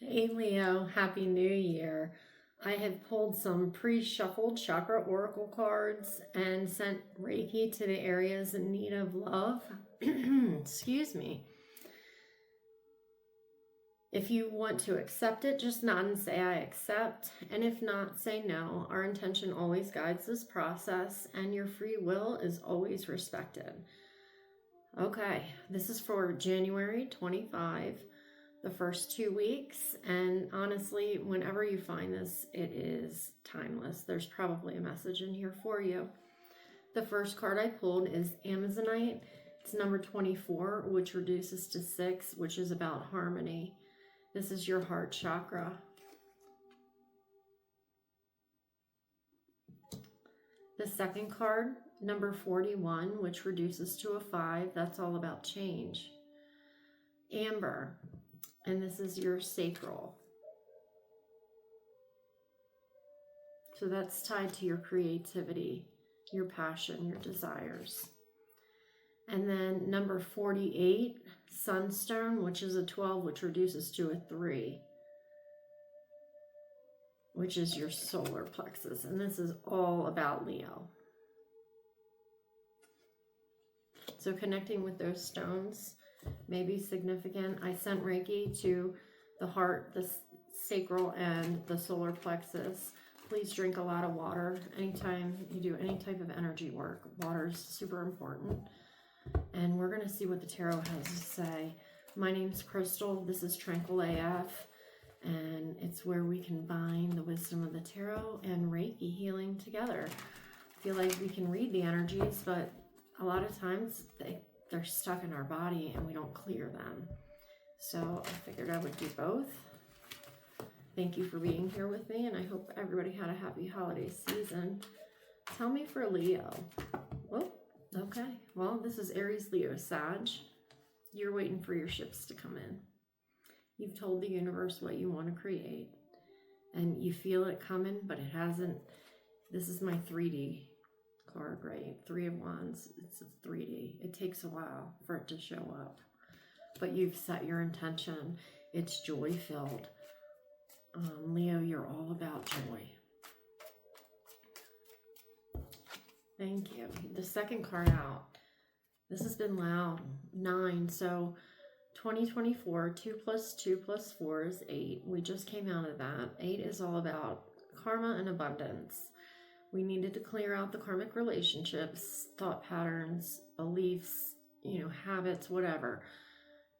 Hey Leo, Happy New Year. I have pulled some pre-shuffled chakra oracle cards and sent Reiki to the areas in need of love. Excuse me. If you want to accept it, just nod and say I accept. And if not, say no. Our intention always guides this process and your free will is always respected. Okay, this is for January 25. The first 2 weeks, and honestly, whenever you find this, it is timeless. There's probably a message in here for you. The first card I pulled is Amazonite. It's number 24, which reduces to 6, which is about harmony. This is your heart chakra. The second card, number 41, which reduces to a 5, that's all about change. Amber. And this is your sacral. So that's tied to your creativity, your passion, your desires. And then number 48, sunstone, which is a 12, which reduces to a 3, which is your solar plexus. And this is all about Leo. So connecting with those stones may be significant. I sent Reiki to the heart, the sacral, and the solar plexus. Please drink a lot of water. Anytime you do any type of energy work, water is super important. And we're going to see what the tarot has to say. My name's Crystal. This is Tranquil AF. And it's where we combine the wisdom of the tarot and Reiki healing together. I feel like we can read the energies, but a lot of times they're stuck in our body and we don't clear them. So I figured I would do both. Thank you for being here with me, and I hope everybody had a happy holiday season. Tell me for Leo. Oh, okay. Well, this is Aries, Leo, Sag. You're waiting for your ships to come in. You've told the universe what you want to create, and you feel it coming, but it hasn't. This is my 3D card, right? 3 of Wands. It's a 3D. It takes a while for it to show up, but you've set your intention. It's joy-filled. Leo, you're all about joy. Thank you. The second card out. This has been loud. 9. So 2024, 2 plus 2 plus 4 is 8. We just came out of that. 8 is all about karma and abundance. We needed to clear out the karmic relationships, thought patterns, beliefs, habits, whatever,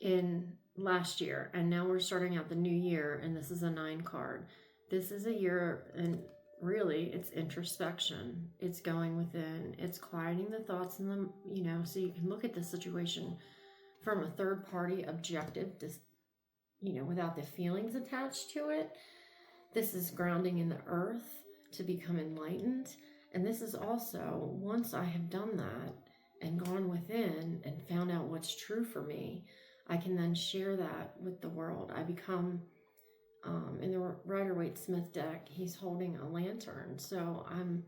in last year. And now we're starting out the new year, and this is a 9 card. This is a year, and really it's introspection. It's going within. It's quieting the thoughts and the, so you can look at the situation from a third party objective, without the feelings attached to it. This is grounding in the earth to become enlightened. And this is also, once I have done that and gone within and found out what's true for me, I can then share that with the world. I become, in the Rider-Waite-Smith deck, he's holding a lantern. So I'm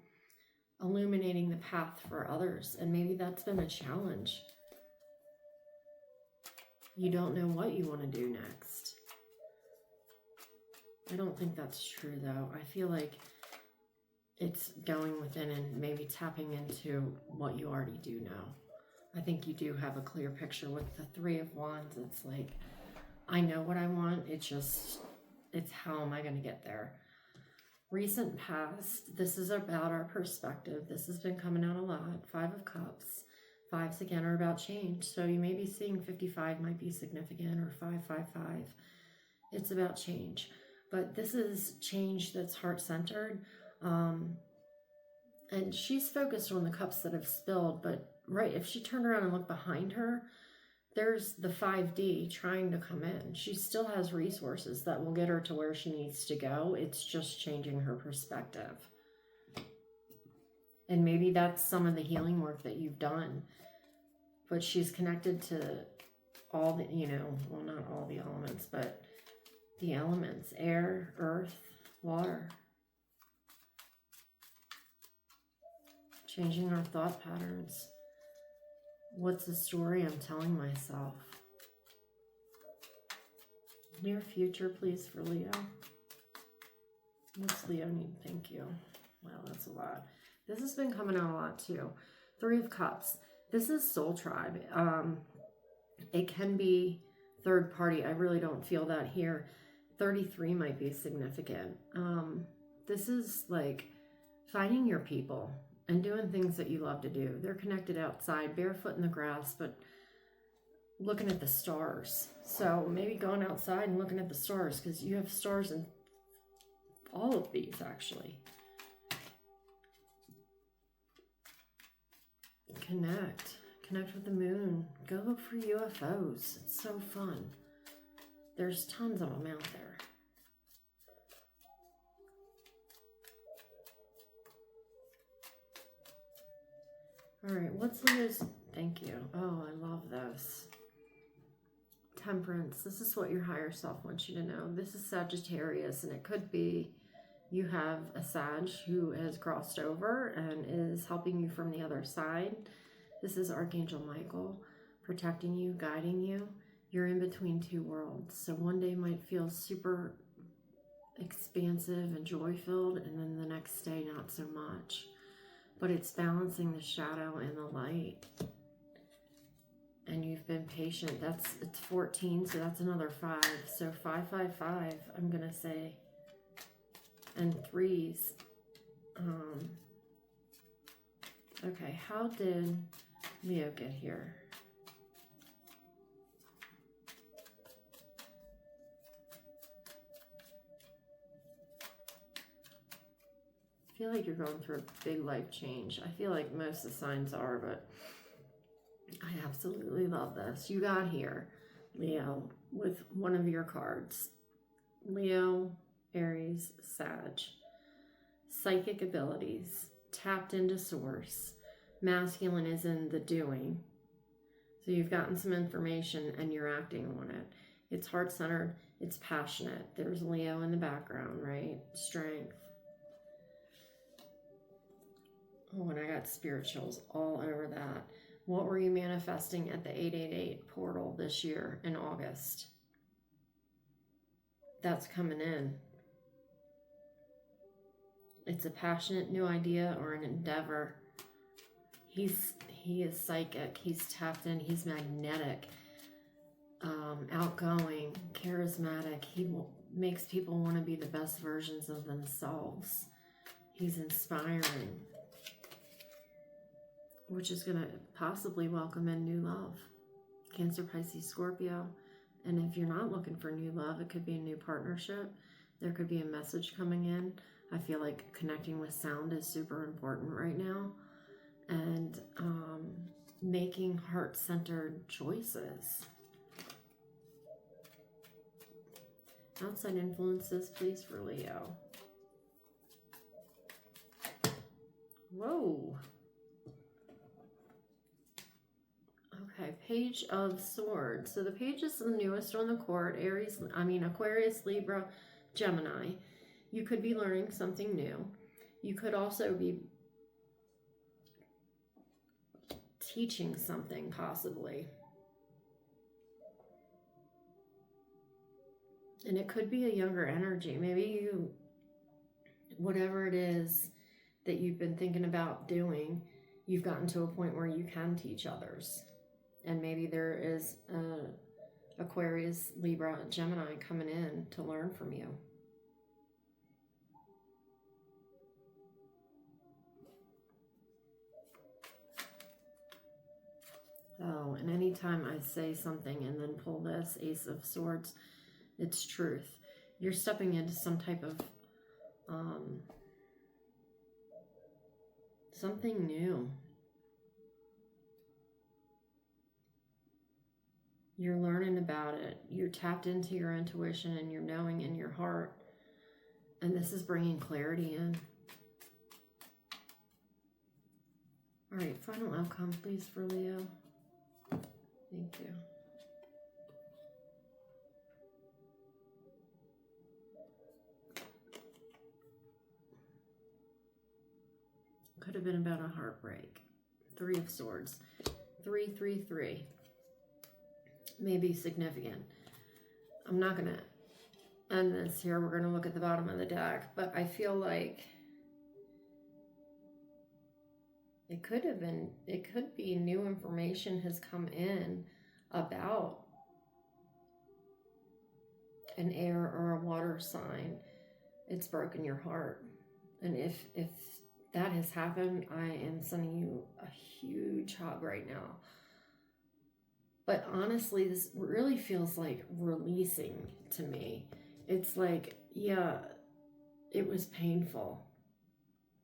illuminating the path for others. And maybe that's been a challenge. You don't know what you want to do next. I don't think that's true, though. I feel like it's going within and maybe tapping into what you already do know. I think you do have a clear picture with the 3 of Wands. It's like, I know what I want. It's how am I going to get there? Recent past, this is about our perspective. This has been coming out a lot. 5 of Cups. 5s again are about change. So you may be seeing 55 might be significant, or 555. It's about change. But this is change that's heart-centered. And she's focused on the cups that have spilled, but right, if she turned around and looked behind her, there's the 5D trying to come in. She still has resources that will get her to where she needs to go. It's just changing her perspective. And maybe that's some of the healing work that you've done. But she's connected to all the, well, not all the elements, but the elements: air, earth, water. Changing our thought patterns. What's the story I'm telling myself? Near future, please, for Leo. What's Leo need? Thank you. Wow, that's a lot. This has been coming out a lot too. 3 of Cups. This is soul tribe. It can be third party. I really don't feel that here. 33 might be significant. This is like finding your people and doing things that you love to do. They're connected outside, barefoot in the grass, but looking at the stars. So maybe going outside and looking at the stars, because you have stars in all of these actually. Connect with the moon. Go look for UFOs. It's so fun. There's tons of them out there. All right, what's Leo's? Thank you. Oh, I love this. Temperance. This is what your higher self wants you to know. This is Sagittarius, and it could be you have a Sag who has crossed over and is helping you from the other side. This is Archangel Michael protecting you, guiding you. You're in between 2 worlds. So one day might feel super expansive and joy-filled, and then the next day not so much. But it's balancing the shadow and the light. And you've been patient. It's 14, so that's another 5. So 5, 5, 5, I'm going to say. And 3s. Okay, how did Leo get here? I feel like you're going through a big life change. I feel like most of the signs are, but I absolutely love this. You got here, Leo, with one of your cards. Leo, Aries, Sag. Psychic abilities. Tapped into source. Masculine is in the doing. So you've gotten some information and you're acting on it. It's heart-centered. It's passionate. There's Leo in the background, right? Strength. Oh, and I got spirituals all over that. What were you manifesting at the 888 portal this year in August? That's coming in. It's a passionate new idea or an endeavor. He is psychic. He's tapped in. He's magnetic, outgoing, charismatic. He makes people want to be the best versions of themselves. He's inspiring, which is going to possibly welcome in new love. Cancer, Pisces, Scorpio. And if you're not looking for new love, it could be a new partnership. There could be a message coming in. I feel like connecting with sound is super important right now. And making heart-centered choices. Outside influences, please, for Leo. Whoa. Okay, Page of Swords. So the Page is the newest on the court. Aquarius, Libra, Gemini. You could be learning something new. You could also be teaching something, possibly. And it could be a younger energy. Maybe you, whatever it is that you've been thinking about doing, you've gotten to a point where you can teach others. And maybe there is Aquarius, Libra, Gemini coming in to learn from you. Oh, and anytime I say something and then pull this Ace of Swords, it's truth. You're stepping into some type of something new. You're learning about it. You're tapped into your intuition and your knowing in your heart. And this is bringing clarity in. All right, final outcome, please, for Leo. Thank you. Could have been about a heartbreak. 3 of Swords. 3, 3, 3. May be significant. I'm not going to end this here. We're going to look at the bottom of the deck, but I feel like it could be new information has come in about an air or a water sign. It's broken your heart. And if that has happened, I am sending you a huge hug right now. But honestly, this really feels like releasing to me. It's like, yeah, it was painful,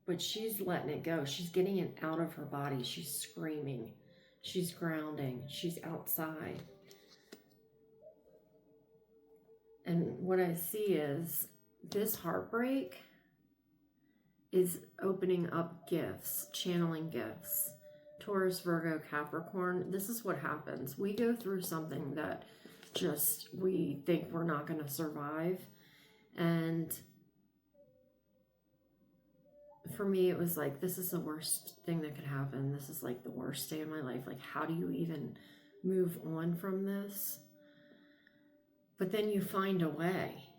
but she's letting it go. She's getting it out of her body. She's screaming. She's grounding. She's outside. And what I see is this heartbreak is opening up gifts, channeling gifts. Taurus, Virgo, Capricorn, this is what happens. We go through something that just we think we're not going to survive. And for me, it was like, this is the worst thing that could happen. This is like the worst day of my life. Like, how do you even move on from this? But then you find a way.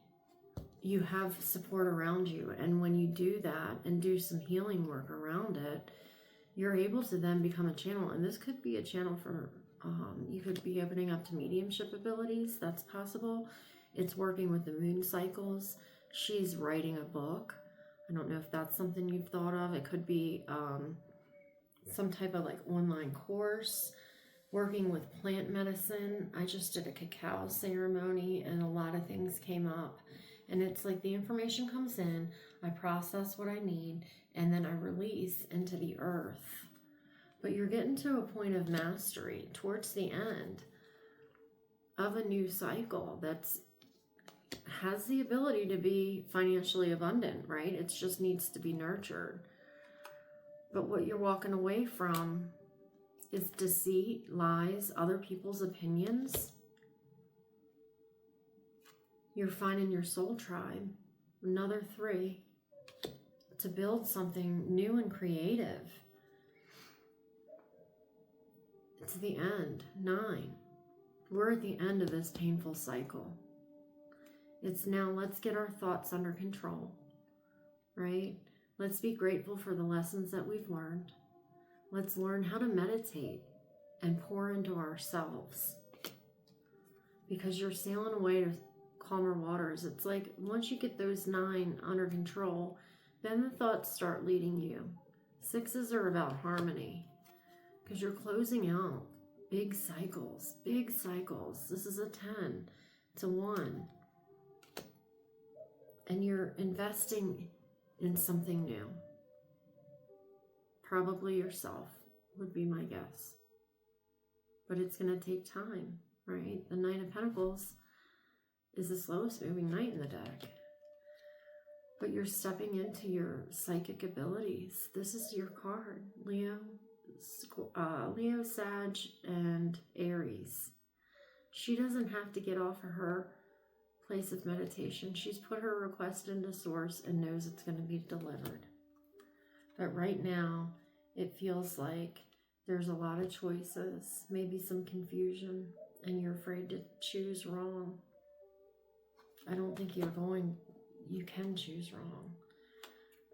You have support around you. And when you do that and do some healing work around it, you're able to then become a channel. And this could be a channel for, you could be opening up to mediumship abilities. That's possible. It's working with the moon cycles. She's writing a book. I don't know if that's something you've thought of. It could be some type of like online course, working with plant medicine. I just did a cacao ceremony and a lot of things came up. And it's like the information comes in, I process what I need, and then I release into the earth. But you're getting to a point of mastery towards the end of a new cycle that's has the ability to be financially abundant, right? It just needs to be nurtured. But what you're walking away from is deceit, lies, other people's opinions. You're finding your soul tribe, another 3, to build something new and creative. To the end, 9. We're at the end of this painful cycle. It's now, let's get our thoughts under control, right? Let's be grateful for the lessons that we've learned. Let's learn how to meditate and pour into ourselves. Because you're sailing away to calmer waters. It's like once you get those 9 under control, then the thoughts start leading you. 6s are about harmony because you're closing out big cycles, big cycles. This is a 10 to 1. And you're investing in something new. Probably yourself would be my guess. But it's going to take time, right? The 9 of Pentacles is the slowest moving knight in the deck. But you're stepping into your psychic abilities. This is your card, Leo, Sag, and Aries. She doesn't have to get off of her place of meditation. She's put her request into source and knows it's going to be delivered. But right now, it feels like there's a lot of choices, maybe some confusion, and you're afraid to choose wrong. I don't think you can choose wrong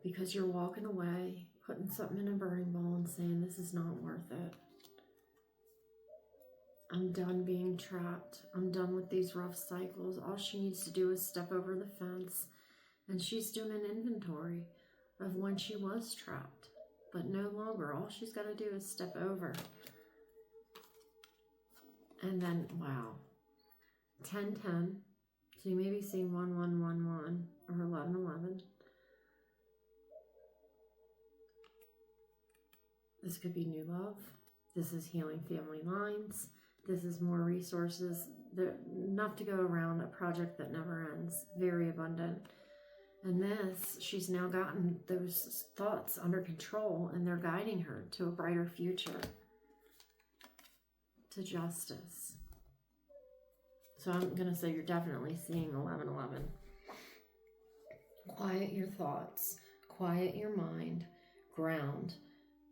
because you're walking away, putting something in a burning bowl and saying, this is not worth it. I'm done being trapped. I'm done with these rough cycles. All she needs to do is step over the fence, and she's doing an inventory of when she was trapped, but no longer. All she's got to do is step over. And then, wow, 10-10. So you may be seeing 1-1-1-1 or 11-11. This could be new love. This is healing family lines. This is more resources. Enough to go around, a project that never ends. Very abundant. And this, she's now gotten those thoughts under control, and they're guiding her to a brighter future. To justice. So I'm going to say you're definitely seeing 11-11. Quiet your thoughts. Quiet your mind. Ground.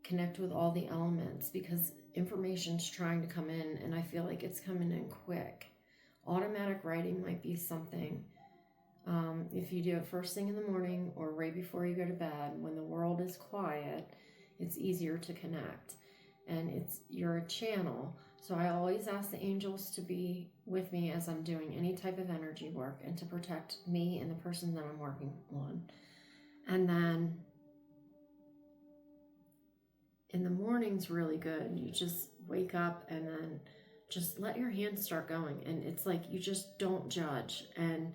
Connect with all the elements because information's trying to come in, and I feel like it's coming in quick. Automatic writing might be something. If you do it first thing in the morning or right before you go to bed, when the world is quiet, it's easier to connect. And you're a channel. So I always ask the angels to be with me as I'm doing any type of energy work and to protect me and the person that I'm working on. And then in the morning's really good. You just wake up and then just let your hands start going. And it's like you just don't judge. And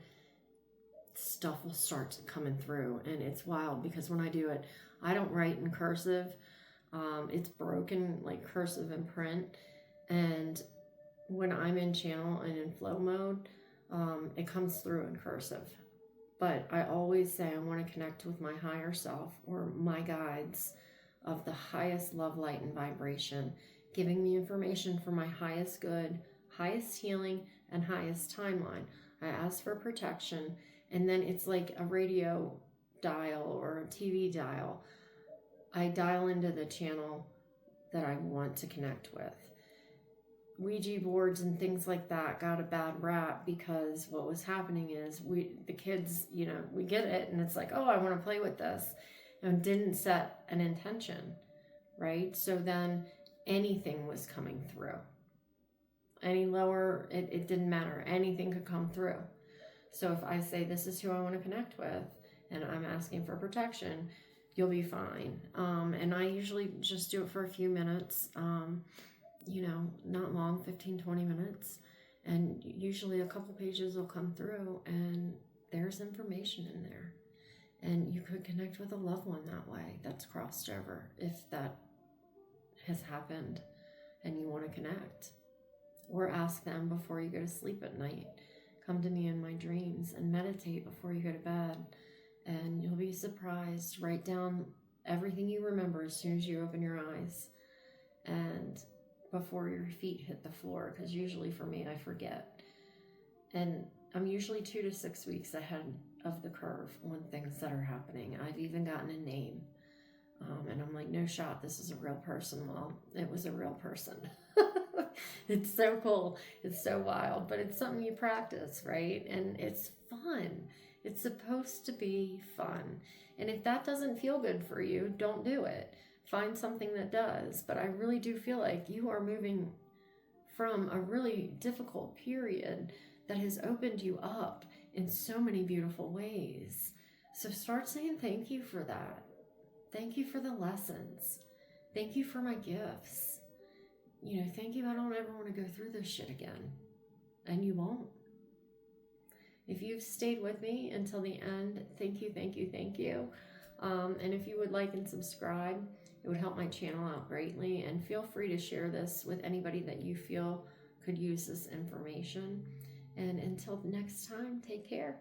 stuff will start coming through. And it's wild because when I do it, I don't write in cursive. It's broken, like cursive and print. And when I'm in channel and in flow mode, it comes through in cursive. But I always say I want to connect with my higher self or my guides of the highest love, light, and vibration, giving me information for my highest good, highest healing, and highest timeline. I ask for protection, and then it's like a radio dial or a TV dial. I dial into the channel that I want to connect with. Ouija boards and things like that got a bad rap because what was happening is the kids, we get it and it's like, oh, I want to play with this, and didn't set an intention, right? So then anything was coming through. Any lower, it didn't matter. Anything could come through. So if I say this is who I want to connect with and I'm asking for protection, you'll be fine. And I usually just do it for a few minutes, not long, 15, 20 minutes. And usually a couple pages will come through and there's information in there. And you could connect with a loved one that way that's crossed over if that has happened and you want to connect. Or ask them before you go to sleep at night. Come to me in my dreams and meditate before you go to bed. And you'll be surprised. Write down everything you remember as soon as you open your eyes. And before your feet hit the floor, because usually for me, I forget. And I'm usually 2 to 6 weeks ahead of the curve on things that are happening. I've even gotten a name. And I'm like, no shot, this is a real person. Well, it was a real person. It's so cool. It's so wild, but it's something you practice, right? And it's fun. It's supposed to be fun. And if that doesn't feel good for you, don't do it. Find something that does. But I really do feel like you are moving from a really difficult period that has opened you up in so many beautiful ways. So start saying thank you for that. Thank you for the lessons. Thank you for my gifts. Thank you. I don't ever want to go through this shit again. And you won't. If you've stayed with me until the end, thank you, thank you, thank you. And if you would like and subscribe, it would help my channel out greatly. And feel free to share this with anybody that you feel could use this information. And until next time, take care.